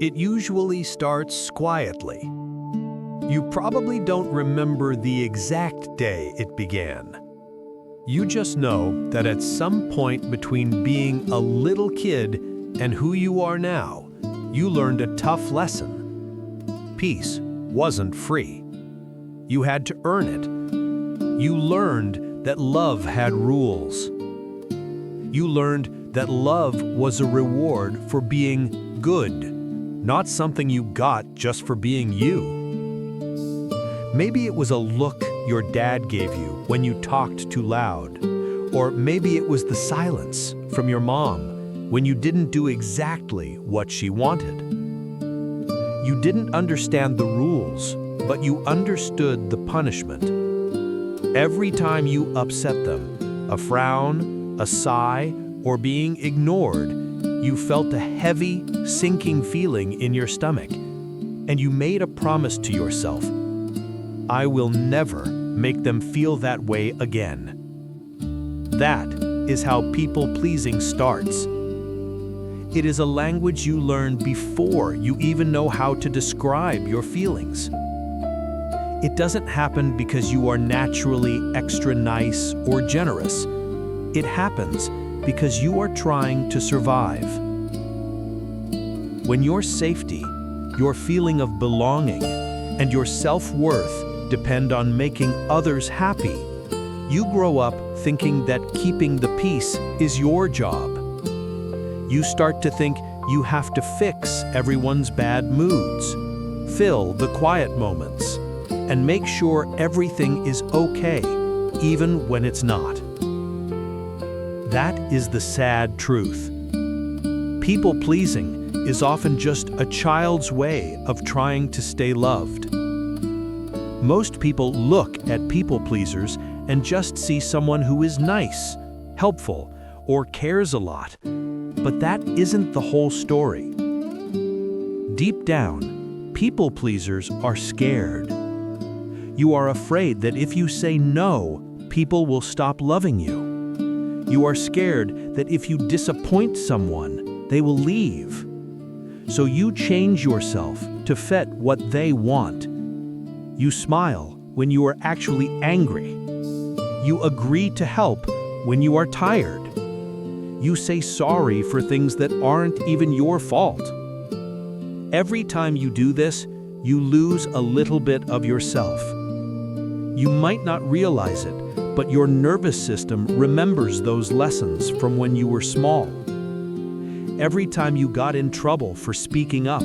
It usually starts quietly. You probably don't remember the exact day it began. You just know that at some point between being a little kid and who you are now, you learned a tough lesson. Peace wasn't free. You had to earn it. You learned that love had rules. You learned that love was a reward for being good, not something you got just for being you. Maybe it was a look your dad gave you when you talked too loud, or maybe it was the silence from your mom when you didn't do exactly what she wanted. You didn't understand the rules, but you understood the punishment. Every time you upset them, a frown, a sigh, or being ignored, you felt a heavy, sinking feeling in your stomach, and you made a promise to yourself. I will never make them feel that way again. That is how people-pleasing starts. It is a language you learn before you even know how to describe your feelings. It doesn't happen because you are naturally extra nice or generous. It happens because you are trying to survive. When your safety, your feeling of belonging, and your self-worth depend on making others happy, you grow up thinking that keeping the peace is your job. You start to think you have to fix everyone's bad moods, fill the quiet moments, and make sure everything is okay, even when it's not. That is the sad truth. People-pleasing is often just a child's way of trying to stay loved. Most people look at people-pleasers and just see someone who is nice, helpful, or cares a lot. But that isn't the whole story. Deep down, people-pleasers are scared. You are afraid that if you say no, people will stop loving you. You are scared that if you disappoint someone, they will leave. So you change yourself to fit what they want. You smile when you are actually angry. You agree to help when you are tired. You say sorry for things that aren't even your fault. Every time you do this, you lose a little bit of yourself. You might not realize it, but your nervous system remembers those lessons from when you were small. Every time you got in trouble for speaking up,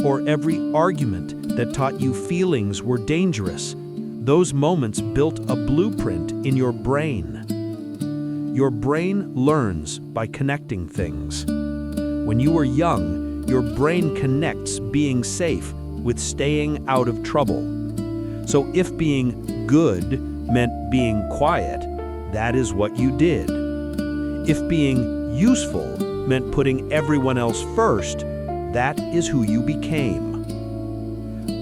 or every argument that taught you feelings were dangerous, those moments built a blueprint in your brain. Your brain learns by connecting things. When you are young, your brain connects being safe with staying out of trouble. So if being good meant being quiet, that is what you did. If being useful meant putting everyone else first, that is who you became.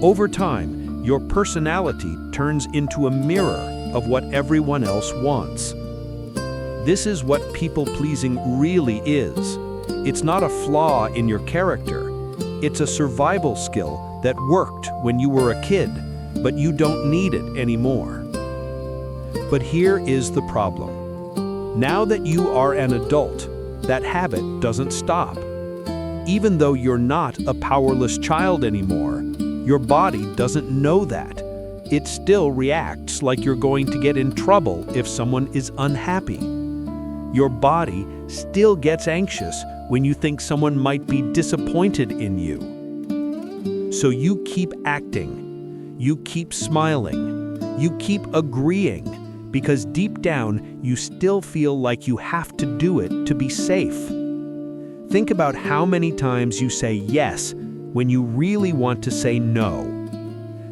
Over time, your personality turns into a mirror of what everyone else wants. This is what people-pleasing really is. It's not a flaw in your character. It's a survival skill that worked when you were a kid, but you don't need it anymore. But here is the problem. Now that you are an adult, that habit doesn't stop. Even though you're not a powerless child anymore, your body doesn't know that. It still reacts like you're going to get in trouble if someone is unhappy. Your body still gets anxious when you think someone might be disappointed in you. So you keep acting, you keep smiling, you keep agreeing, because deep down you still feel like you have to do it to be safe. Think about how many times you say yes when you really want to say no.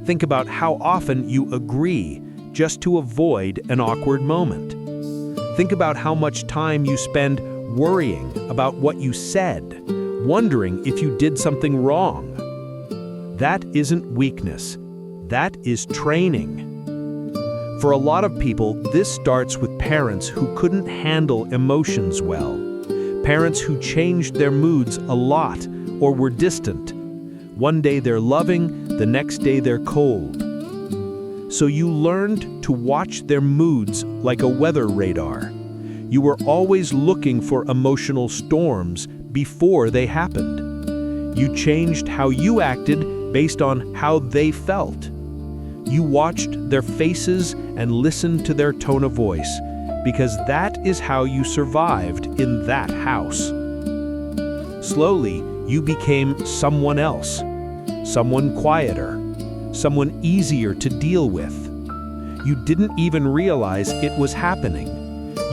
Think about how often you agree just to avoid an awkward moment. Think about how much time you spend worrying about what you said, wondering if you did something wrong. That isn't weakness. That is training. For a lot of people, this starts with parents who couldn't handle emotions well. Parents who changed their moods a lot or were distant. One day they're loving, the next day they're cold. So you learned to watch their moods like a weather radar. You were always looking for emotional storms before they happened. You changed how you acted based on how they felt. You watched their faces and listened to their tone of voice, because that is how you survived in that house. Slowly, you became someone else, someone quieter, someone easier to deal with. You didn't even realize it was happening.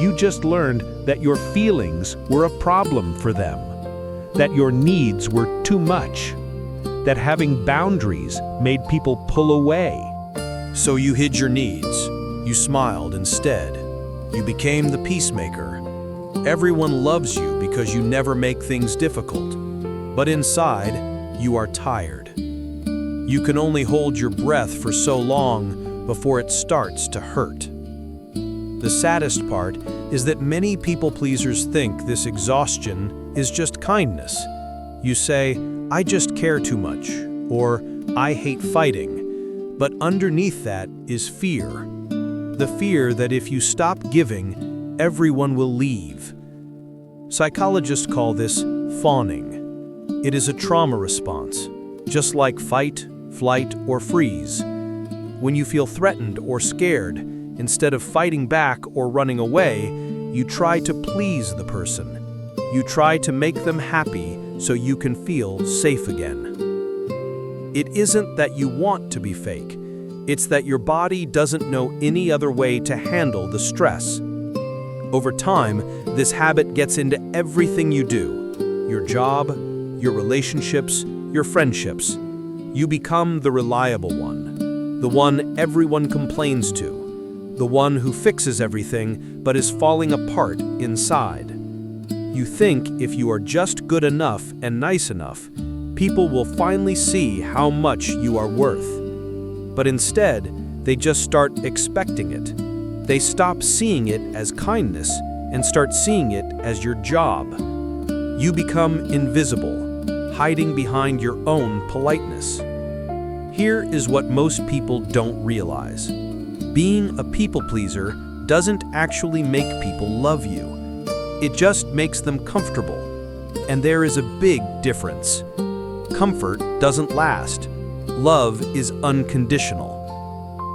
You just learned that your feelings were a problem for them, that your needs were too much, that having boundaries made people pull away. So you hid your needs. You smiled instead. You became the peacemaker. Everyone loves you because you never make things difficult. But inside, you are tired. You can only hold your breath for so long before it starts to hurt. The saddest part is that many people pleasers think this exhaustion is just kindness. You say, "I just care too much," or "I hate fighting." But underneath that is fear. The fear that if you stop giving, everyone will leave. Psychologists call this fawning. It is a trauma response, just like fight, flight, or freeze. When you feel threatened or scared, instead of fighting back or running away, you try to please the person. You try to make them happy so you can feel safe again. It isn't that you want to be fake. It's that your body doesn't know any other way to handle the stress. Over time, this habit gets into everything you do. Your job, your relationships, your friendships. You become the reliable one, the one everyone complains to, the one who fixes everything but is falling apart inside. You think if you are just good enough and nice enough, people will finally see how much you are worth. But instead, they just start expecting it. They stop seeing it as kindness and start seeing it as your job. You become invisible, hiding behind your own politeness. Here is what most people don't realize. Being a people pleaser doesn't actually make people love you. It just makes them comfortable. And there is a big difference. Comfort doesn't last. Love is unconditional.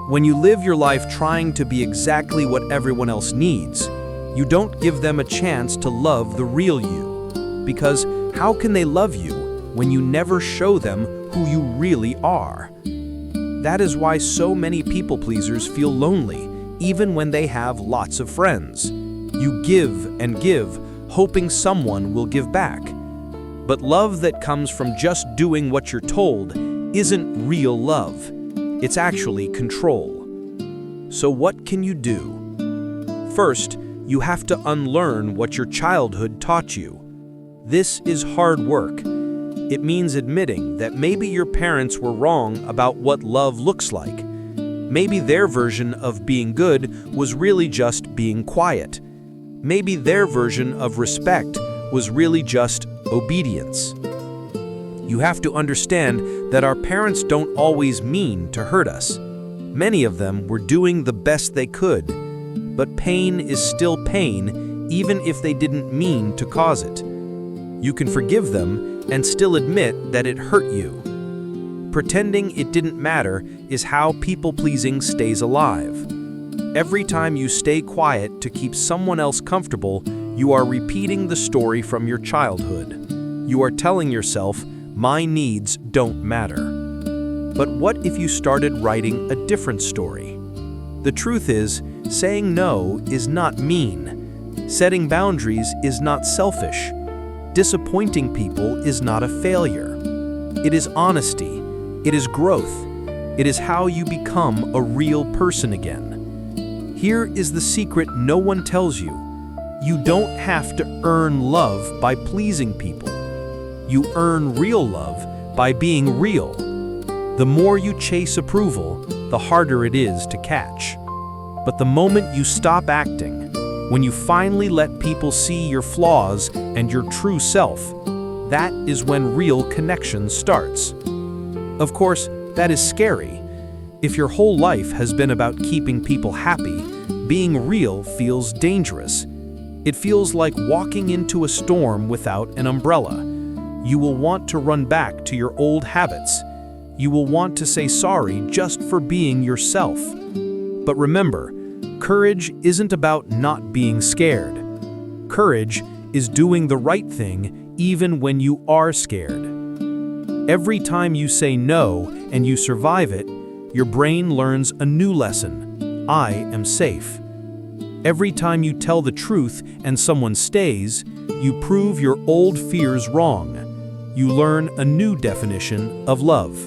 When you live your life trying to be exactly what everyone else needs, you don't give them a chance to love the real you. Because how can they love you when you never show them who you really are? That is why so many people pleasers feel lonely, even when they have lots of friends. You give and give, hoping someone will give back. But love that comes from just doing what you're told isn't real love. It's actually control. So what can you do? First, you have to unlearn what your childhood taught you. This is hard work. It means admitting that maybe your parents were wrong about what love looks like. Maybe their version of being good was really just being quiet. Maybe their version of respect was really just obedience. You have to understand that our parents don't always mean to hurt us. Many of them were doing the best they could. But pain is still pain, even if they didn't mean to cause it. You can forgive them and still admit that it hurt you. Pretending it didn't matter is how people-pleasing stays alive. Every time you stay quiet to keep someone else comfortable, you are repeating the story from your childhood. You are telling yourself, "My needs don't matter." But what if you started writing a different story? The truth is, saying no is not mean. Setting boundaries is not selfish. Disappointing people is not a failure. It is honesty. It is growth. It is how you become a real person again. Here is the secret no one tells you. You don't have to earn love by pleasing people. You earn real love by being real. The more you chase approval, the harder it is to catch. But the moment you stop acting, when you finally let people see your flaws and your true self, that is when real connection starts. Of course, that is scary. If your whole life has been about keeping people happy, being real feels dangerous. It feels like walking into a storm without an umbrella. You will want to run back to your old habits. You will want to say sorry just for being yourself. But remember, courage isn't about not being scared. Courage is doing the right thing even when you are scared. Every time you say no and you survive it, your brain learns a new lesson. I am safe. Every time you tell the truth and someone stays, you prove your old fears wrong. You learn a new definition of love.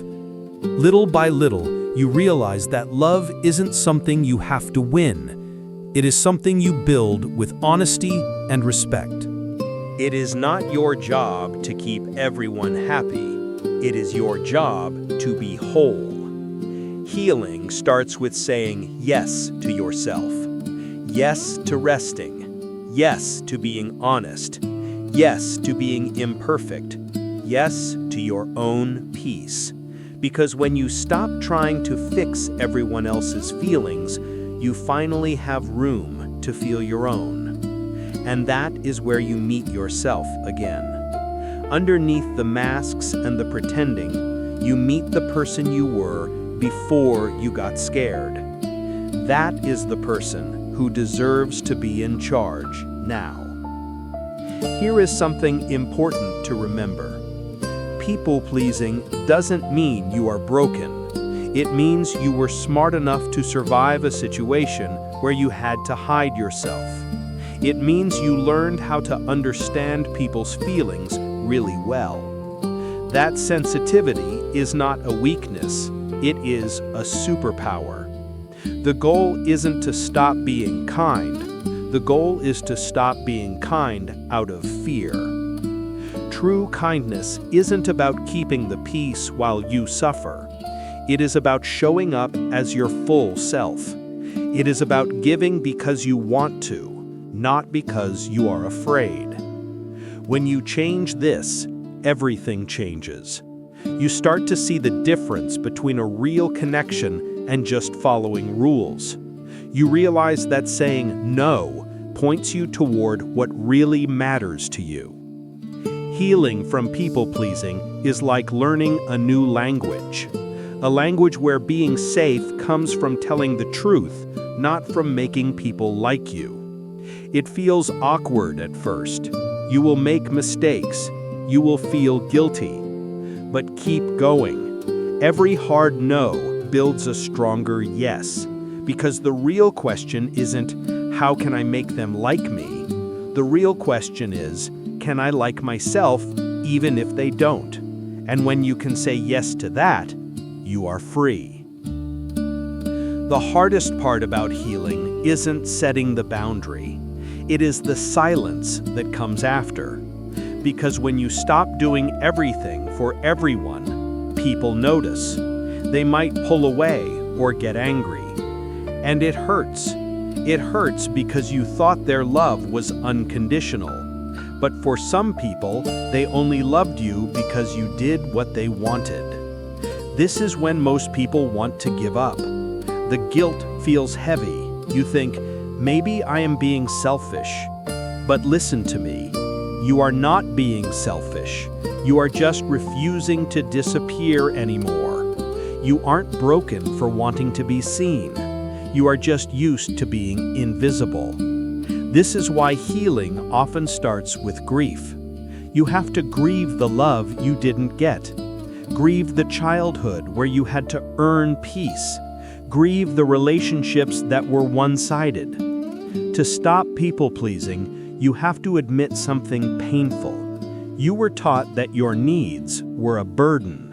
Little by little, you realize that love isn't something you have to win. It is something you build with honesty and respect. It is not your job to keep everyone happy. It is your job to be whole. Healing starts with saying yes to yourself. Yes to resting. Yes to being honest. Yes to being imperfect. Yes to your own peace. Because when you stop trying to fix everyone else's feelings, you finally have room to feel your own. And that is where you meet yourself again. Underneath the masks and the pretending, you meet the person you were before you got scared. That is the person who deserves to be in charge now. Here is something important to remember. People-pleasing doesn't mean you are broken. It means you were smart enough to survive a situation where you had to hide yourself. It means you learned how to understand people's feelings really well. That sensitivity is not a weakness, it is a superpower. The goal isn't to stop being kind. The goal is to stop being kind out of fear. True kindness isn't about keeping the peace while you suffer. It is about showing up as your full self. It is about giving because you want to, not because you are afraid. When you change this, everything changes. You start to see the difference between a real connection and just following rules. You realize that saying no points you toward what really matters to you. Healing from people-pleasing is like learning a new language. A language where being safe comes from telling the truth, not from making people like you. It feels awkward at first. You will make mistakes. You will feel guilty. But keep going. Every hard no builds a stronger yes. Because the real question isn't, how can I make them like me? The real question is, can I like myself even if they don't? And when you can say yes to that, you are free. The hardest part about healing isn't setting the boundary. It is the silence that comes after. Because when you stop doing everything for everyone, people notice. They might pull away or get angry. And it hurts. It hurts because you thought their love was unconditional. But for some people, they only loved you because you did what they wanted. This is when most people want to give up. The guilt feels heavy. You think, maybe I am being selfish. But listen to me. You are not being selfish. You are just refusing to disappear anymore. You aren't broken for wanting to be seen. You are just used to being invisible. This is why healing often starts with grief. You have to grieve the love you didn't get. Grieve the childhood where you had to earn peace. Grieve the relationships that were one-sided. To stop people-pleasing, you have to admit something painful. You were taught that your needs were a burden.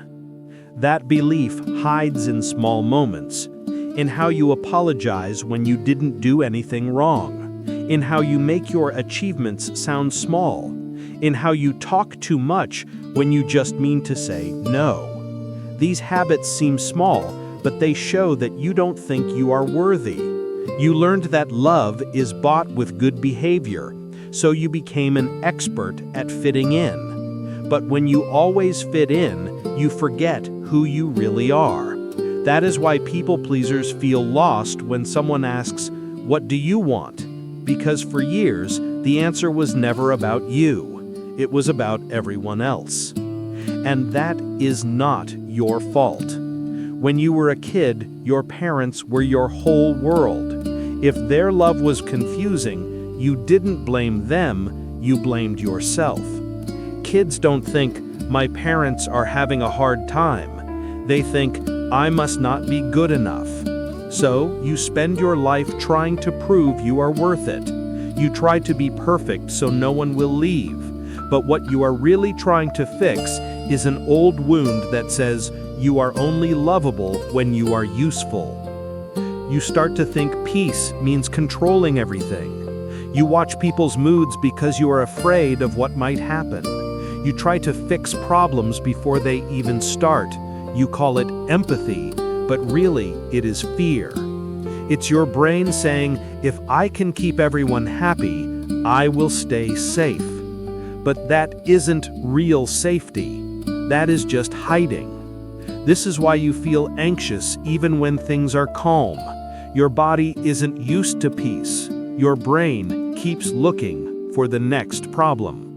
That belief hides in small moments, in how you apologize when you didn't do anything wrong, in how you make your achievements sound small, in how you talk too much when you just mean to say no. These habits seem small, but they show that you don't think you are worthy. You learned that love is bought with good behavior, so you became an expert at fitting in. But when you always fit in, you forget who you really are. That is why people pleasers feel lost when someone asks, "What do you want?" Because for years, the answer was never about you. It was about everyone else. And that is not your fault. When you were a kid, your parents were your whole world. If their love was confusing, you didn't blame them, you blamed yourself. Kids don't think, "My parents are having a hard time." They think, "I must not be good enough." So, you spend your life trying to prove you are worth it. You try to be perfect so no one will leave. But what you are really trying to fix is an old wound that says you are only lovable when you are useful. You start to think peace means controlling everything. You watch people's moods because you are afraid of what might happen. You try to fix problems before they even start. You call it empathy, but really it is fear. It's your brain saying, "If I can keep everyone happy, I will stay safe." But that isn't real safety. That is just hiding. This is why you feel anxious even when things are calm. Your body isn't used to peace. Your brain keeps looking for the next problem.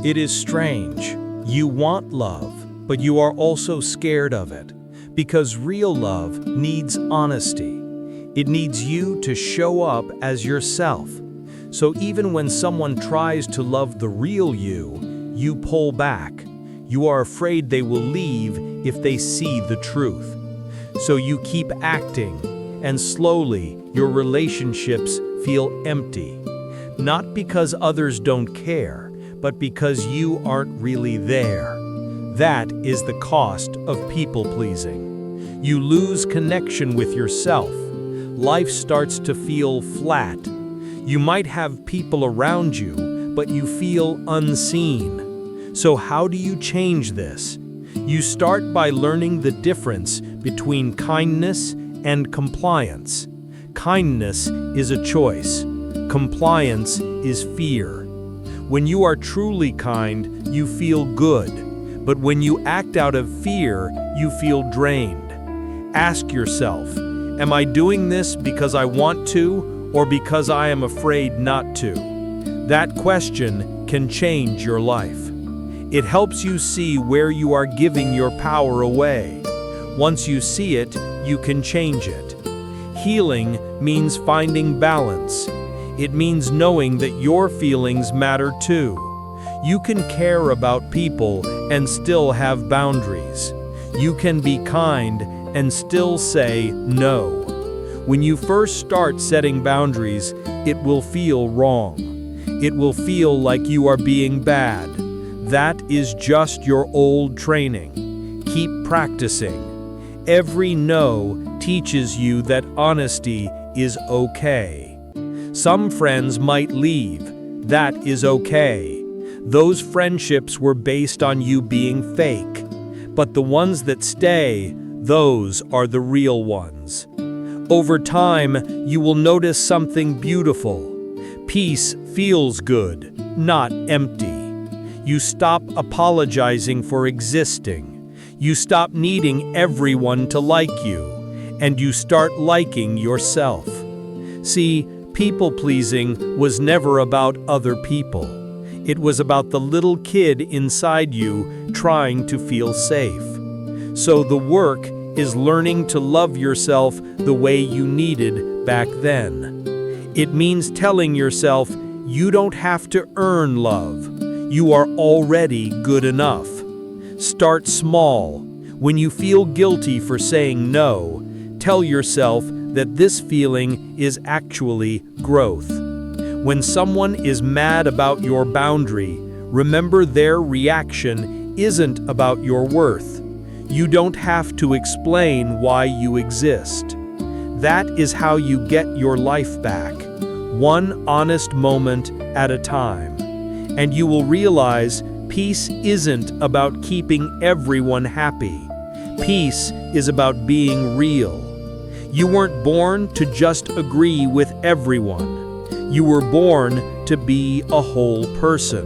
It is strange. You want love, but you are also scared of it. Because real love needs honesty. It needs you to show up as yourself. So even when someone tries to love the real you, you pull back. You are afraid they will leave if they see the truth. So you keep acting, and slowly your relationships feel empty. Not because others don't care, but because you aren't really there. That is the cost of people-pleasing. You lose connection with yourself. Life starts to feel flat. You might have people around you, but you feel unseen. So how do you change this? You start by learning the difference between kindness and compliance. Kindness is a choice. Compliance is fear. When you are truly kind, you feel good. But when you act out of fear, you feel drained. Ask yourself, am I doing this because I want to or because I am afraid not to? That question can change your life. It helps you see where you are giving your power away. Once you see it, you can change it. Healing means finding balance. It means knowing that your feelings matter too. You can care about people and still have boundaries. You can be kind and still say no. When you first start setting boundaries, it will feel wrong. It will feel like you are being bad. That is just your old training. Keep practicing. Every no teaches you that honesty is okay. Some friends might leave. That is okay. Those friendships were based on you being fake. But the ones that stay, those are the real ones. Over time, you will notice something beautiful. Peace feels good, not empty. You stop apologizing for existing. You stop needing everyone to like you, and you start liking yourself. See, people-pleasing was never about other people. It was about the little kid inside you trying to feel safe. So the work is learning to love yourself the way you needed back then. It means telling yourself, you don't have to earn love. You are already good enough. Start small. When you feel guilty for saying no, tell yourself that this feeling is actually growth. When someone is mad about your boundary, remember their reaction isn't about your worth. You don't have to explain why you exist. That is how you get your life back, one honest moment at a time. And you will realize peace isn't about keeping everyone happy. Peace is about being real. You weren't born to just agree with everyone. You were born to be a whole person.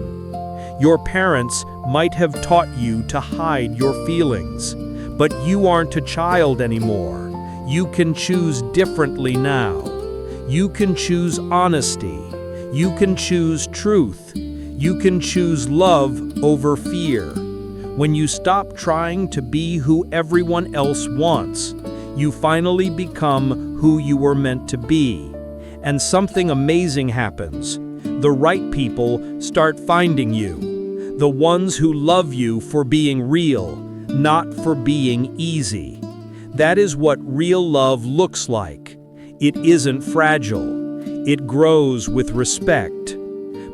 Your parents might have taught you to hide your feelings, But you aren't a child anymore. You can choose differently now. You can choose honesty. You can choose truth. You can choose love over fear. When you stop trying to be who everyone else wants, you finally become who you were meant to be. And something amazing happens. The right people start finding you. The ones who love you for being real, not for being easy. That is what real love looks like. It isn't fragile. It grows with respect.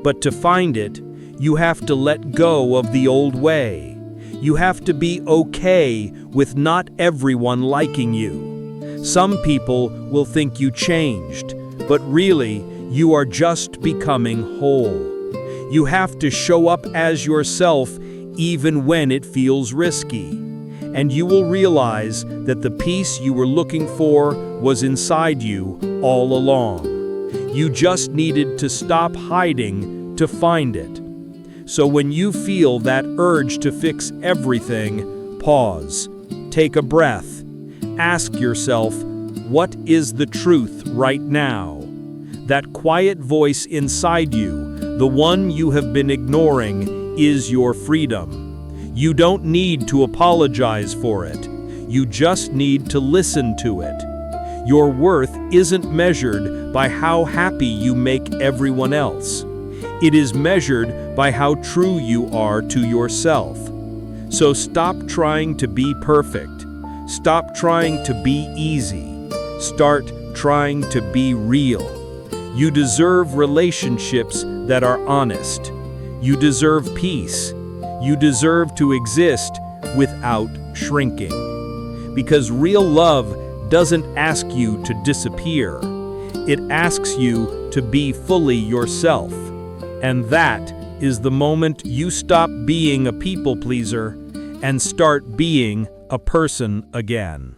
But to find it, you have to let go of the old way. You have to be okay with not everyone liking you. Some people will think you changed, but really, you are just becoming whole. You have to show up as yourself even when it feels risky. And you will realize that the peace you were looking for was inside you all along. You just needed to stop hiding to find it. So when you feel that urge to fix everything, pause, take a breath, ask yourself, what is the truth right now? That quiet voice inside you, the one you have been ignoring, is your freedom. You don't need to apologize for it. You just need to listen to it. Your worth isn't measured by how happy you make everyone else. It is measured by how true you are to yourself. So stop trying to be perfect. Stop trying to be easy. Start trying to be real. You deserve relationships that are honest. You deserve peace. You deserve to exist without shrinking. Because real love doesn't ask you to disappear. It asks you to be fully yourself. And that is the moment you stop being a people pleaser and start being a person again.